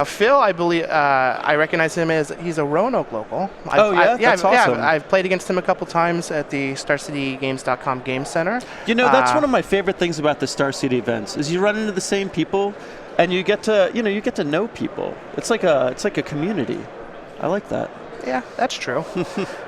Phil, I believe I recognize him as he's a Roanoke local. That's awesome. I've played against him a couple times at the StarCityGames.com Game Center. You know, that's one of my favorite things about the Star City events is you run into the same people, and you get to know people. It's like a community. I like that. Yeah, that's true.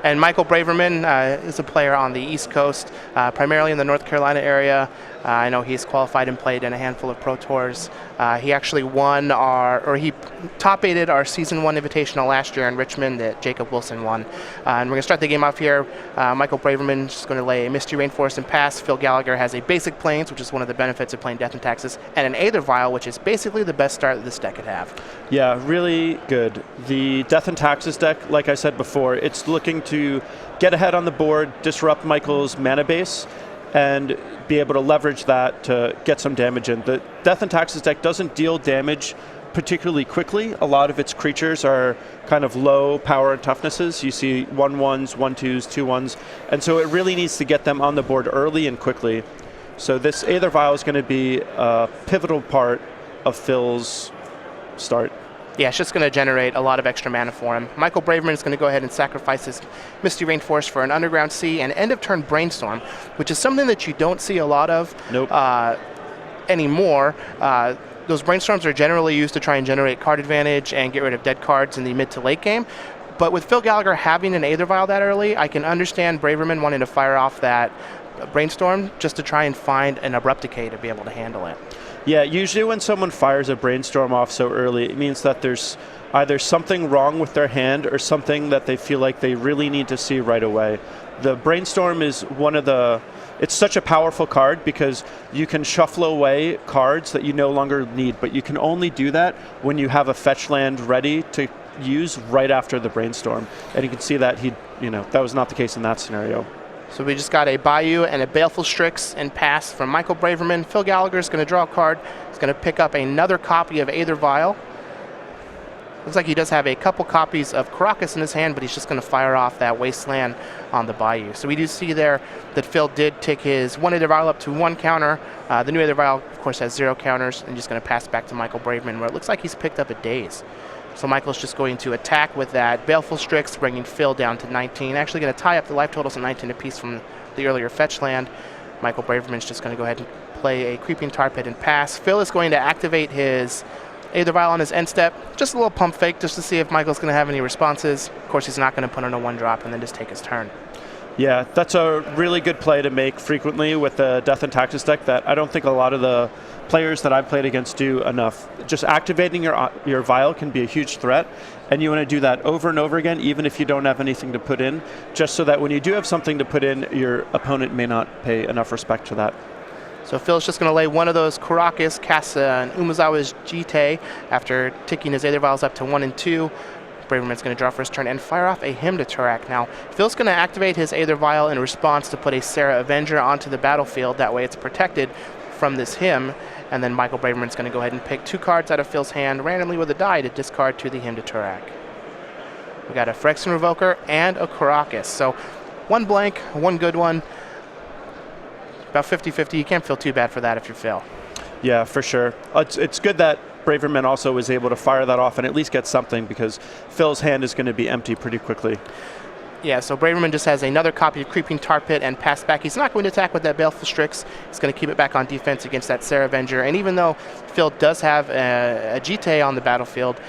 And Michael Braverman is a player on the East Coast, primarily in the North Carolina area. I know he's qualified and played in a handful of Pro Tours. He actually he top-8'd our Season 1 Invitational last year in Richmond that Jacob Wilson won. And we're going to start the game off here. Michael Braverman is going to lay a Misty Rainforest and pass. Phil Gallagher has a Basic Plains, which is one of the benefits of playing Death and Taxes, and an Aether Vial, which is basically the best start that this deck could have. Yeah, really good. The Death and Taxes deck, like I said before, it's looking to get ahead on the board, disrupt Michael's mana base, and be able to leverage that to get some damage in. The Death and Taxes deck doesn't deal damage particularly quickly. A lot of its creatures are kind of low power and toughnesses. You see 1/1s, 1/2s, 2/1s, and so it really needs to get them on the board early and quickly. So this Aether Vial is going to be a pivotal part of Phil's start. Yeah, it's just going to generate a lot of extra mana for him. Michael Braverman is going to go ahead and sacrifice his Misty Rainforest for an Underground Sea and end-of-turn Brainstorm, which is something that you don't see a lot of anymore. Those Brainstorms are generally used to try and generate card advantage and get rid of dead cards in the mid to late game. But with Phil Gallagher having an Aether Vial that early, I can understand Braverman wanting to fire off that Brainstorm just to try and find an Abrupt Decay to be able to handle it. Yeah, usually when someone fires a Brainstorm off so early, it means that there's either something wrong with their hand or something that they feel like they really need to see right away. The Brainstorm is it's such a powerful card because you can shuffle away cards that you no longer need, but you can only do that when you have a fetch land ready to use right after the Brainstorm. And you can see that that was not the case in that scenario. So we just got a Bayou and a Baleful Strix and pass from Michael Braverman. Phil Gallagher is going to draw a card. He's going to pick up another copy of Aether Vial. Looks like he does have a couple copies of Karakas in his hand, but he's just going to fire off that Wasteland on the Bayou. So we do see there that Phil did take his one Aether Vial up to 1 counter. The new Aether Vial, of course, has 0 counters, and just going to pass back to Michael Braverman, where it looks like he's picked up a Daze. So Michael's just going to attack with that Baleful Strix, bringing Phil down to 19. Actually going to tie up the life totals at 19 apiece from the earlier fetch land. Michael Braverman's just going to go ahead and play a Creeping Tar Pit and pass. Phil is going to activate his Aether Vial on his end step. Just a little pump fake just to see if Michael's going to have any responses. Of course, he's not going to put on a 1-drop and then just take his turn. Yeah, that's a really good play to make frequently with the Death and Taxes deck that I don't think a lot of the players that I've played against do enough. Just activating your Vial can be a huge threat, and you want to do that over and over again, even if you don't have anything to put in, just so that when you do have something to put in, your opponent may not pay enough respect to that. So Phil's just going to lay one of those Karakas, cast an Umezawa's Jite after ticking his Aether Vials up to 1 and 2. Braverman's going to draw for his turn and fire off a Hymn to Turak. Now, Phil's going to activate his Aether Vial in response to put a Serra Avenger onto the battlefield. That way it's protected from this Hymn. And then Michael Braverman's going to go ahead and pick 2 cards out of Phil's hand randomly with a die to discard to the Hymn to Turak. We got a Phyrexian Revoker and a Karakas. So 1 blank, 1 good one. About 50-50. You can't feel too bad for that if you're Phil. Yeah, for sure. It's good that Braverman also was able to fire that off and at least get something, because Phil's hand is going to be empty pretty quickly. Yeah, so Braverman just has another copy of Creeping Tar Pit and pass back. He's not going to attack with that Baleful Strix. He's going to keep it back on defense against that Serra Avenger. And even though Phil does have a Jite on the battlefield,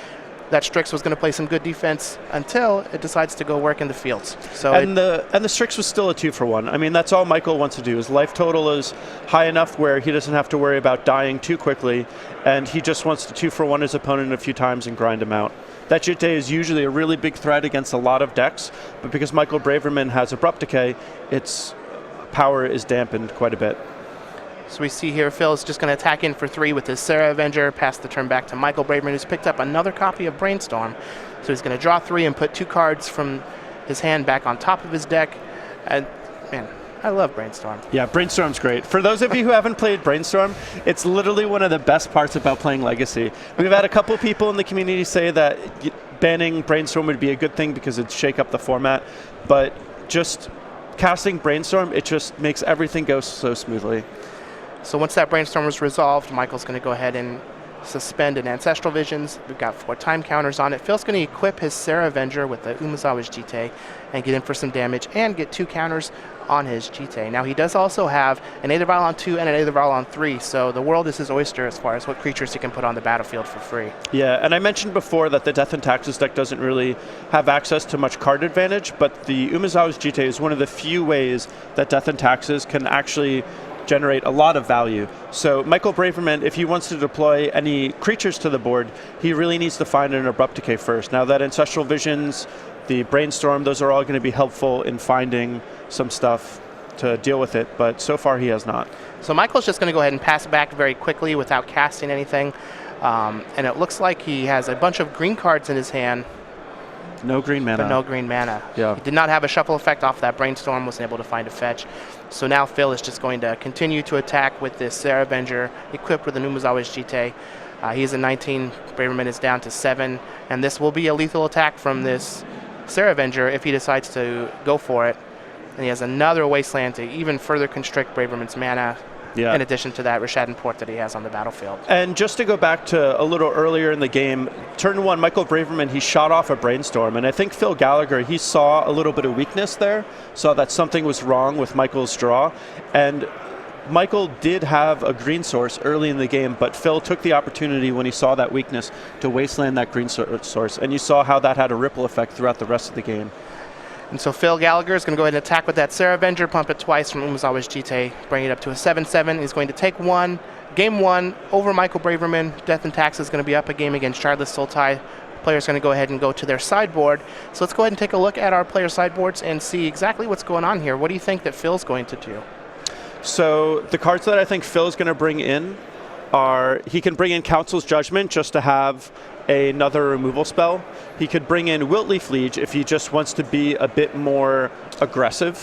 that Strix was going to play some good defense until it decides to go work in the fields. So the Strix was still a 2-for-1. I mean, that's all Michael wants to do. His life total is high enough where he doesn't have to worry about dying too quickly, and he just wants to 2-for-1 his opponent a few times and grind him out. That Jite is usually a really big threat against a lot of decks, but because Michael Braverman has Abrupt Decay, its power is dampened quite a bit. So we see here Phil is just going to attack in for 3 with his Serra Avenger, pass the turn back to Michael Braverman, who's picked up another copy of Brainstorm. So he's going to draw 3 and put 2 cards from his hand back on top of his deck. And man, I love Brainstorm. Yeah, Brainstorm's great. For those of you who haven't played Brainstorm, it's literally one of the best parts about playing Legacy. We've had a couple people in the community say that banning Brainstorm would be a good thing because it'd shake up the format, but just casting Brainstorm, it just makes everything go so smoothly. So once that Brainstorm is resolved, Michael's going to go ahead and suspend and Ancestral Visions. We've got 4 time counters on it. Phil's going to equip his Sarah Avenger with the Umezawa's Jite and get in for some damage and get 2 counters on his Jite. Now he does also have an Aether Vial on 2 and an Aether Vial on 3, so the world is his oyster as far as what creatures he can put on the battlefield for free. Yeah, and I mentioned before that the Death and Taxes deck doesn't really have access to much card advantage, but the Umezawa's Jite is one of the few ways that Death and Taxes can actually generate a lot of value. So Michael Braverman, if he wants to deploy any creatures to the board, he really needs to find an Abrupt Decay first. Now that Ancestral Visions, the Brainstorm, those are all going to be helpful in finding some stuff to deal with it, but so far he has not. So Michael's just going to go ahead and pass back very quickly without casting anything. And it looks like he has a bunch of green cards in his hand. No green mana. But no green mana. Yeah. He did not have a shuffle effect off that Brainstorm, wasn't able to find a fetch. So now Phil is just going to continue to attack with this Sarah Avenger equipped with the Umezawa's Jite. He's at 19, Braverman is down to 7, and this will be a lethal attack from this Sarah Avenger if he decides to go for it. And he has another Wasteland to even further constrict Braverman's mana, in addition to that Rishadan Port that he has on the battlefield. And just to go back to a little earlier in the game, turn 1, Michael Braverman, he shot off a Brainstorm, and I think Phil Gallagher, he saw a little bit of weakness there, saw that something was wrong with Michael's draw, and Michael did have a green source early in the game, but Phil took the opportunity when he saw that weakness to wasteland that green source, and you saw how that had a ripple effect throughout the rest of the game. And so Phil Gallagher is going to go ahead and attack with that Sarah Avenger, pump it twice from Umezawa's Jite, bring it up to a 7-7. He's going to take game 1 over Michael Braverman. Death and Tax is going to be up a game against Shardless Sultai. Players going to go ahead and go to their sideboard. So let's go ahead and take a look at our player sideboards and see exactly what's going on here. What do you think that Phil's going to do? So the cards that I think Phil's going to bring in are, he can bring in Council's Judgment just to have another removal spell. He could bring in Wiltleaf Liege if he just wants to be a bit more aggressive,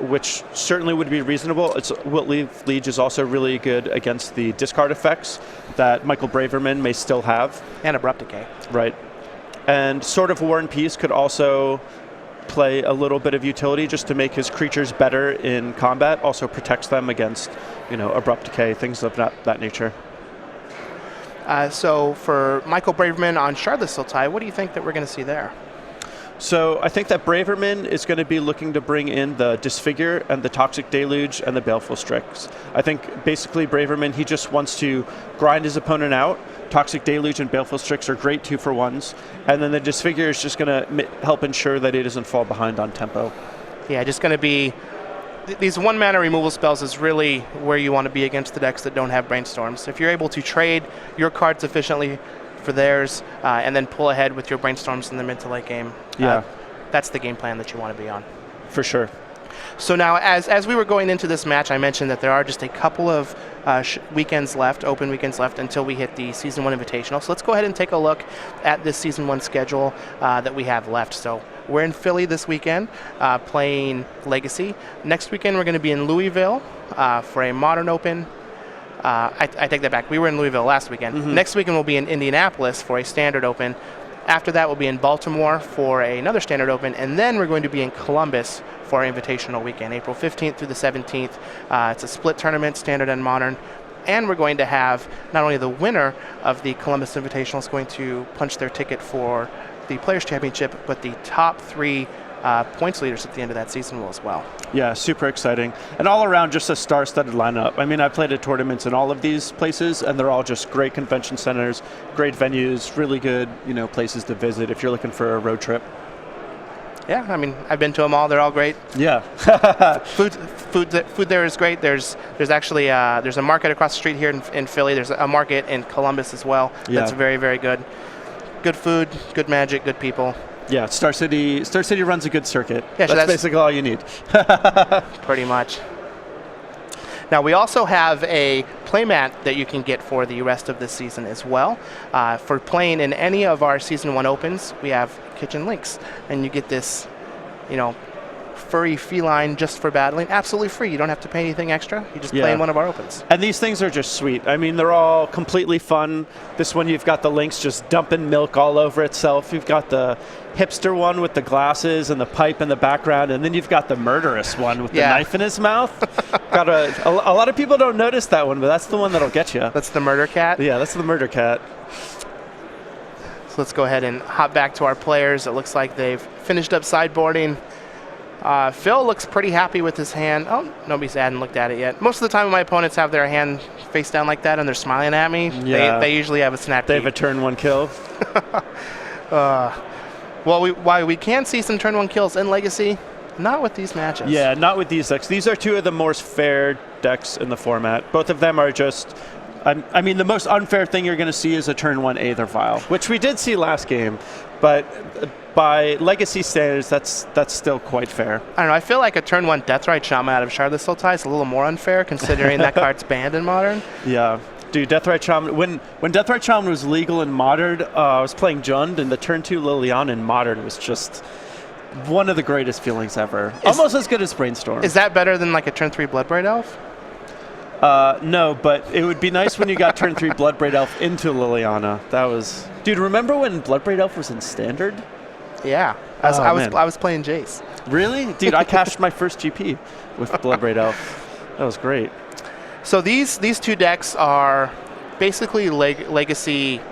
which certainly would be reasonable. Wiltleaf Liege is also really good against the discard effects that Michael Braverman may still have. And Abrupt Decay. Right. And Sword of War and Peace could also play a little bit of utility just to make his creatures better in combat, also protects them against, Abrupt Decay, things of that nature. So for Michael Braverman on Shardless Sultai, what do you think that we're going to see there? So I think that Braverman is going to be looking to bring in the Disfigure and the Toxic Deluge and the Baleful Strix. I think basically Braverman, he just wants to grind his opponent out. Toxic Deluge and Baleful Strix are great 2-for-1s. And then the Disfigure is just going to help ensure that he doesn't fall behind on tempo. Yeah, just going to be... These 1-mana removal spells is really where you want to be against the decks that don't have Brainstorms. If you're able to trade your cards efficiently for theirs and then pull ahead with your Brainstorms in the mid to late game, that's the game plan that you want to be on. For sure. So now, as we were going into this match, I mentioned that there are just a couple of weekends left, open weekends left, until we hit the Season 1 Invitational. So let's go ahead and take a look at this Season 1 schedule that we have left. So we're in Philly this weekend playing Legacy. Next weekend, we're going to be in Louisville for a Modern Open. I take that back. We were in Louisville last weekend. Mm-hmm. Next weekend, we'll be in Indianapolis for a Standard Open. After that, we'll be in Baltimore for another Standard Open, and then we're going to be in Columbus for our Invitational weekend, April 15th through the 17th. It's a split tournament, Standard and Modern, and we're going to have not only the winner of the Columbus Invitational is going to punch their ticket for the Players' Championship, but the top 3 points leaders at the end of that season will as well. Yeah, super exciting. And all around, just a star-studded lineup. I mean, I played at tournaments in all of these places, and they're all just great convention centers, great venues, really good, places to visit if you're looking for a road trip. Yeah, I mean, I've been to them all. They're all great. Yeah. food there is great. There's actually there's a market across the street here in Philly. There's a market in Columbus as well. Yeah. That's very, very good. Good food, good magic, good people. Yeah, Star City runs a good circuit. Yeah, that's basically all you need. Pretty much. Now, we also have a playmat that you can get for the rest of this season as well. For playing in any of our Season 1 Opens, we have Kitchen Links, and you get this, furry feline just for battling, absolutely free. You don't have to pay anything extra. You just play in one of our opens. And these things are just sweet. I mean, they're all completely fun. This one, you've got the Lynx just dumping milk all over itself. You've got the hipster one with the glasses and the pipe in the background, and then you've got the murderous one with the knife in his mouth. Got a lot of people don't notice that one, but that's the one that'll get you. That's the murder cat? Yeah, that's the murder cat. So let's go ahead and hop back to our players. It looks like they've finished up sideboarding. Phil looks pretty happy with his hand. Oh, nobody's hadn't looked at it yet. Most of the time my opponents have their hand face down like that and they're smiling at me. Yeah. They usually have a snap They have a turn 1 kill. Well, we can see some turn 1 kills in Legacy, not with these matches. Yeah, not with these decks. These are two of the most fair decks in the format. Both of them are just... I mean, the most unfair thing you're going to see is a turn 1 Aether Vial, which we did see last game, but by Legacy standards, that's still quite fair. I don't know. I feel like a turn 1 Deathrite Shaman out of Shardless Sultai is a little more unfair, considering that card's banned in Modern. Yeah. Dude, Deathrite Shaman, when Deathrite Shaman was legal in Modern, I was playing Jund, and the turn 2 Liliana in Modern was just one of the greatest feelings ever. Almost as good as Brainstorm. Is that better than like a turn 3 Bloodbraid Elf? No, but it would be nice when you got turn 3 Bloodbraid Elf into Liliana. That was... Dude, remember when Bloodbraid Elf was in Standard? Yeah. I was playing Jace. Really? Dude, I cashed my first GP with Bloodbraid Elf. That was great. So these two decks are basically Legacy,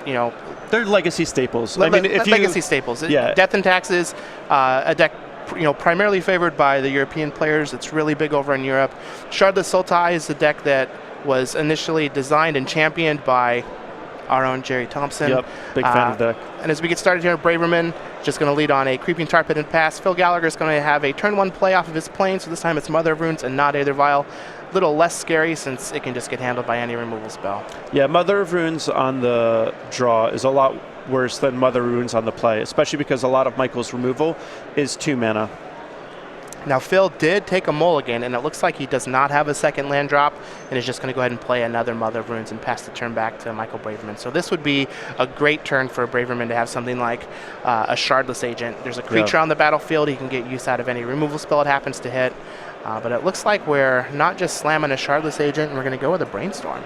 you know... They're Legacy staples. I mean, if Legacy staples. Yeah. Death and Taxes, a deck primarily favored by the European players. It's really big over in Europe. Shardless Sultai is the deck that was initially designed and championed by our own Jerry Thompson. Yep, big fan of the deck. And as we get started here, Braverman just going to lead on a Creeping Tar Pit and pass. Phil Gallagher is going to have a turn 1 play off of his plane, so this time it's Mother of Runes and not Aether Vial. A little less scary since it can just get handled by any removal spell. Yeah, Mother of Runes on the draw is a lot worse than Mother of Runes on the play, especially because a lot of Michael's removal is 2 mana. Now Phil did take a mulligan, and it looks like he does not have a second land drop, and is just going to go ahead and play another Mother of Runes and pass the turn back to Michael Braverman. So this would be a great turn for Braverman to have something like a Shardless Agent. There's a creature on the battlefield. He can get use out of any removal spell it happens to hit. But it looks like we're not just slamming a Shardless Agent, and we're going to go with a Brainstorm.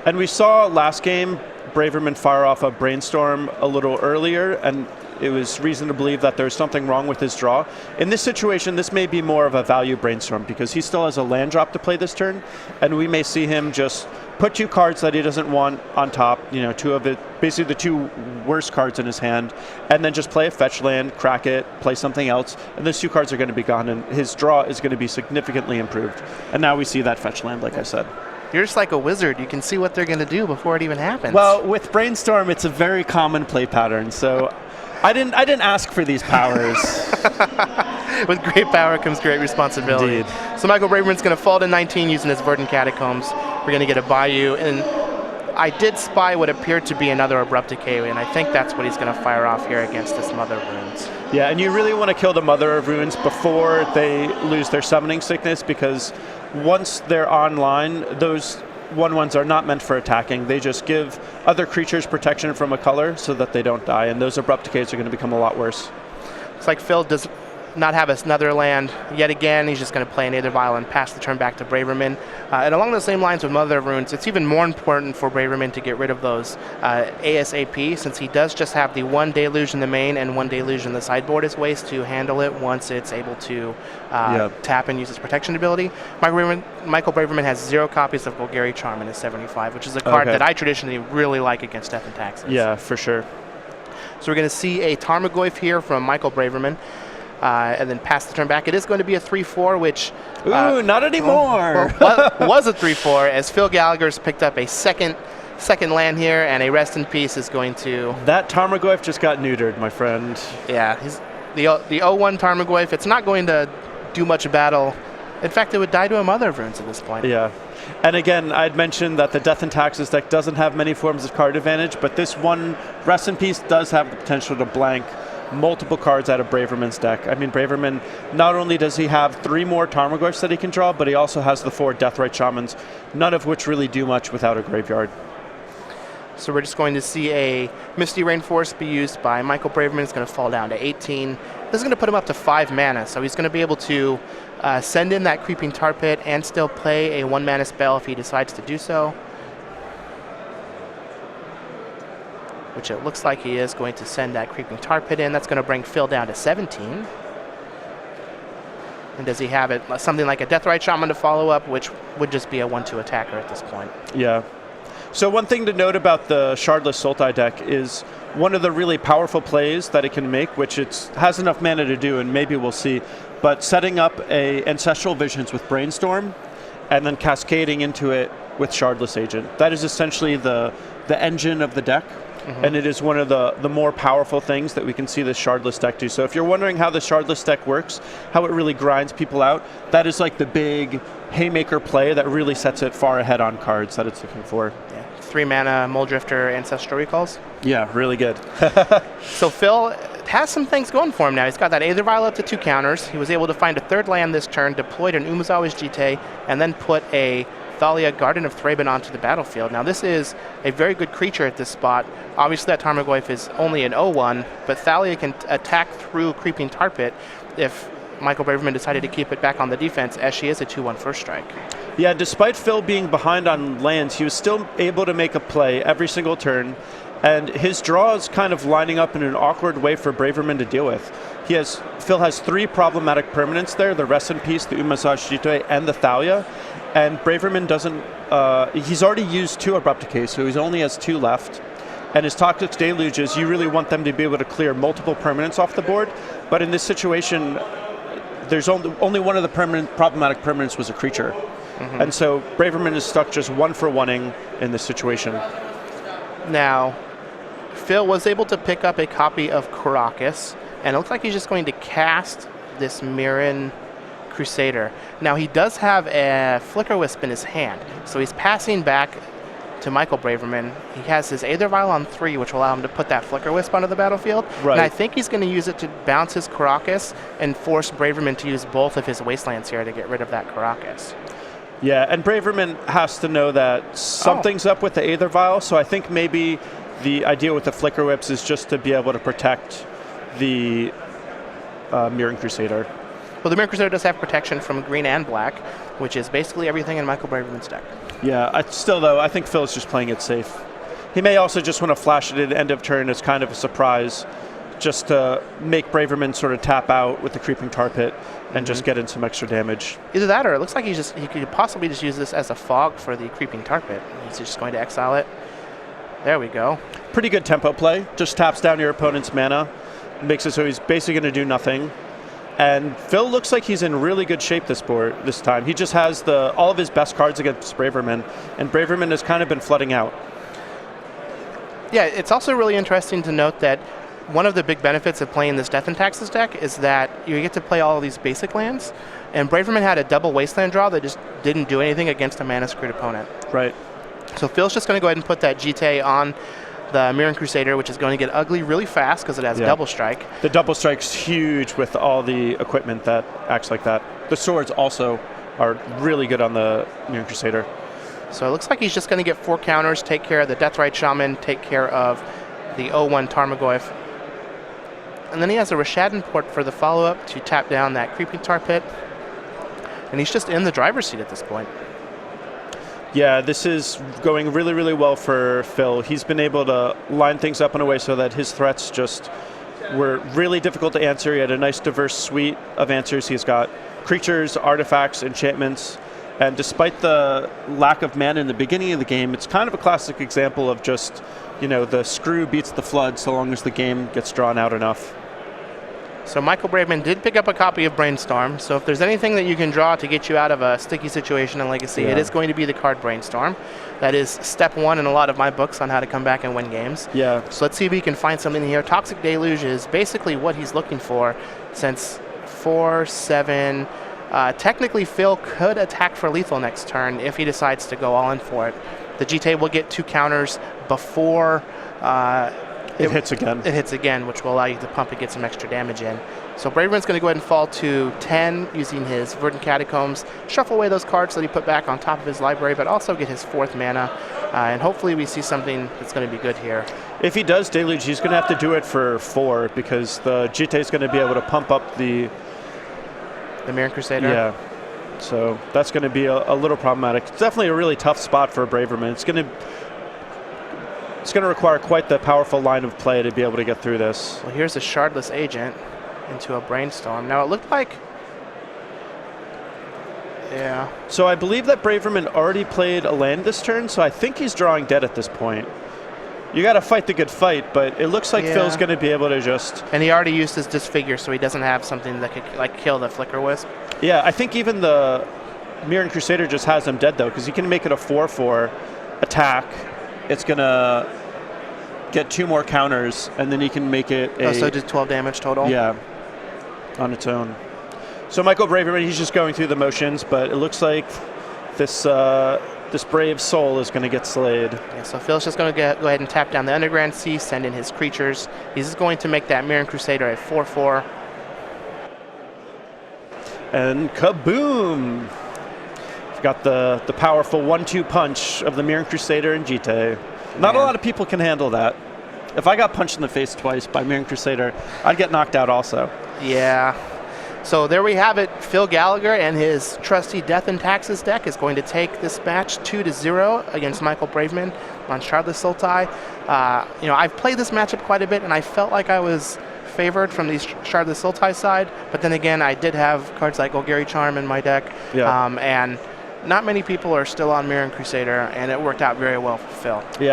And we saw last game Braverman fire off a Brainstorm a little earlier, and it was reason to believe that there's something wrong with his draw. In this situation, this may be more of a value Brainstorm because he still has a land drop to play this turn, and we may see him just put 2 cards that he doesn't want on top, you know, 2 of it, basically the 2 worst cards in his hand, and then just play a fetch land, crack it, play something else, and those 2 cards are going to be gone, and his draw is going to be significantly improved. And now we see that fetch land, like I said. You're just like a wizard. You can see what they're going to do before it even happens. Well, with Brainstorm, it's a very common play pattern, so I didn't ask for these powers. With great power comes great responsibility. Indeed. So Michael Braverman's going to fall to 19 using his Verdant Catacombs. We're going to get a Bayou, and I did spy what appeared to be another Abrupt Decay, and I think that's what he's going to fire off here against this Mother of Runes. Yeah, and you really want to kill the Mother of Runes before they lose their summoning sickness, because once they're online, those 1/1s are not meant for attacking. They just give other creatures protection from a color so that they don't die, and those Abrupt Decays are going to become a lot worse. Looks like Phil does not have another land yet again. He's just going to play an Aether Vial and pass the turn back to Braverman. And along the same lines with Mother of Runes, it's even more important for Braverman to get rid of those ASAP, since he does just have the 1 Deluge in the main and 1 Deluge in the sideboard as ways to handle it once it's able to tap and use its protection ability. Michael Braverman has 0 copies of Golgari Charm in his 75, which is a card that I traditionally really like against Death and Taxes. Yeah, for sure. So we're going to see a Tarmogoyf here from Michael Braverman. And then pass the turn back. It is going to be a 3/4, which... Ooh, not anymore! was a 3/4, as Phil Gallagher's picked up a second land here, and a Rest in Peace is going to... That Tarmogoyf just got neutered, my friend. Yeah, he's the 0/1 Tarmogoyf. It's not going to do much battle. In fact, it would die to a Mother of Runes at this point. Yeah. And again, I'd mentioned that the Death and Taxes deck doesn't have many forms of card advantage, but this one Rest in Peace does have the potential to blank multiple cards out of Braverman's deck. I mean, Braverman, not only does he have 3 more Tarmogoyfs that he can draw, but he also has the 4 Deathrite Shamans, none of which really do much without a graveyard. So we're just going to see a Misty Rainforest be used by Michael Braverman. It's going to fall down to 18. This is going to put him up to 5 mana, so he's going to be able to send in that Creeping Tar Pit and still play a 1-mana spell if he decides to do so. Which it looks like he is going to send that Creeping Tar Pit in. That's going to bring Phil down to 17. And does he have it something like a Deathrite Shaman to follow up, which would just be a 1/2 attacker at this point? Yeah. So one thing to note about the Shardless Sultai deck is one of the really powerful plays that it can make, which it has enough mana to do, and maybe we'll see, but setting up a Ancestral Visions with Brainstorm and then cascading into it with Shardless Agent. That is essentially the engine of the deck. And it is one of the more powerful things that we can see the Shardless deck do. So if you're wondering how the Shardless deck works, how it really grinds people out, that is like the big haymaker play that really sets it far ahead on cards that it's looking for. Yeah. 3 mana Muldrifter Ancestral Recalls. Yeah, really good. So Phil has some things going for him now. He's got that Aether Vial up to 2 counters. He was able to find a 3rd land this turn, deployed an Umezawa's Jite, and then put a Thalia, Garden of Thraben, onto the battlefield. Now this is a very good creature at this spot. Obviously that Tarmogoyf is only an 0/1, but Thalia can attack through Creeping Tar Pit if Michael Braverman decided to keep it back on the defense, as she is a 2/1 first strike. Yeah, despite Phil being behind on lands, he was still able to make a play every single turn, and his draw is kind of lining up in an awkward way for Braverman to deal with. Phil has 3 problematic permanents there, the Rest in Peace, the Umezawa's Jite, and the Thalia. And Braverman doesn't, he's already used 2 Abrupt Decay, so he only has 2 left. And his Toxic Deluges, you really want them to be able to clear multiple permanents off the board. But in this situation, there's only one of the problematic permanents was a creature. And so Braverman is stuck just 1 for 1ing in this situation. Now, Phil was able to pick up a copy of Karakas, and it looks like he's just going to cast this Mirren Crusader. Now he does have a Flicker Wisp in his hand, so he's passing back to Michael Braverman. He has his Aether Vial on 3, which will allow him to put that Flicker Wisp onto the battlefield. Right. And I think he's going to use it to bounce his Karakas and force Braverman to use both of his Wastelands here to get rid of that Karakas. Yeah, and Braverman has to know that something's up with the Aether Vial, so I think maybe the idea with the Flicker Whips is just to be able to protect the Mirren Crusader. Well, the Mirren Crusader does have protection from green and black, which is basically everything in Michael Braverman's deck. Yeah, still though, I think Phil's just playing it safe. He may also just want to flash it at end of turn as kind of a surprise, just to make Braverman sort of tap out with the Creeping Tar Pit and just get in some extra damage. Either that, or it looks like he could possibly just use this as a fog for the Creeping Tar Pit. He's just going to exile it. There we go. Pretty good tempo play. Just taps down your opponent's mana, makes it so he's basically going to do nothing. And Phil looks like he's in really good shape this time. He just has all of his best cards against Braverman, and Braverman has kind of been flooding out. Yeah, it's also really interesting to note that one of the big benefits of playing this Death and Taxes deck is that you get to play all of these basic lands, and Braverman had a double Wasteland draw that just didn't do anything against a mana-screwed opponent. Right. So Phil's just going to go ahead and put that Jite on the Mirren Crusader, which is going to get ugly really fast because it has double strike. The double strike's huge with all the equipment that acts like that. The swords also are really good on the Mirren Crusader. So it looks like he's just going to get 4 counters, take care of the Deathrite Shaman, take care of the 0/1 Tarmogoyf. And then he has a Rishadan Port for the follow-up to tap down that Creeping Tar Pit. And he's just in the driver's seat at this point. Yeah, this is going really, really well for Phil. He's been able to line things up in a way so that his threats just were really difficult to answer. He had a nice diverse suite of answers. He's got creatures, artifacts, enchantments, and despite the lack of mana in the beginning of the game, it's kind of a classic example of just, the screw beats the flood so long as the game gets drawn out enough. So Michael Braverman did pick up a copy of Brainstorm, so if there's anything that you can draw to get you out of a sticky situation in Legacy, it is going to be the card Brainstorm. That is step 1 in a lot of my books on how to come back and win games. Yeah. So let's see if we can find something here. Toxic Deluge is basically what he's looking for, since 4, 7... technically, Phil could attack for lethal next turn if he decides to go all in for it. The Jite will get 2 counters before it hits again. It hits again, which will allow you to pump and get some extra damage in. So Braverman's going to go ahead and fall to 10 using his Verdant Catacombs, shuffle away those cards that he put back on top of his library, but also get his 4th mana. And hopefully we see something that's going to be good here. If he does Deluge, he's going to have to do it for 4 because the Jite is going to be able to pump up the Mirran Crusader? Yeah. So that's going to be a little problematic. It's definitely a really tough spot for Braverman. It's going to require quite the powerful line of play to be able to get through this. Well, here's a Shardless Agent into a Brainstorm. Now it looked like... Yeah. So I believe that Braverman already played a land this turn, so I think he's drawing dead at this point. You got to fight the good fight, but it looks like Phil's going to be able to just... And he already used his Disfigure, so he doesn't have something that could like kill the Flicker Wisp. Yeah, I think even the Mirran Crusader just has him dead, though, because he can make it a 4/4 attack. It's going to get 2 more counters, and then he can make it a... Oh, so just 12 damage total? Yeah, on its own. So Michael Braverman, he's just going through the motions, but it looks like this this brave soul is going to get slayed. Yeah, so Phil's just going to go ahead and tap down the Underground Sea, send in his creatures. He's just going to make that Mirran Crusader a 4/4. And kaboom! We've got the powerful 1-2 punch of the Mirran Crusader and Jite. Not a lot of people can handle that. If I got punched in the face twice by Mirran Crusader, I'd get knocked out also. Yeah. So there we have it. Phil Gallagher and his trusty Death and Taxes deck is going to take this match 2-0 against Michael Braverman on Shardless Sultai. I've played this matchup quite a bit, and I felt like I was favored from the Shardless Sultai side. But then again, I did have cards like Golgari Charm in my deck, and not many people are still on Mirran Crusader, and it worked out very well for Phil. Yeah.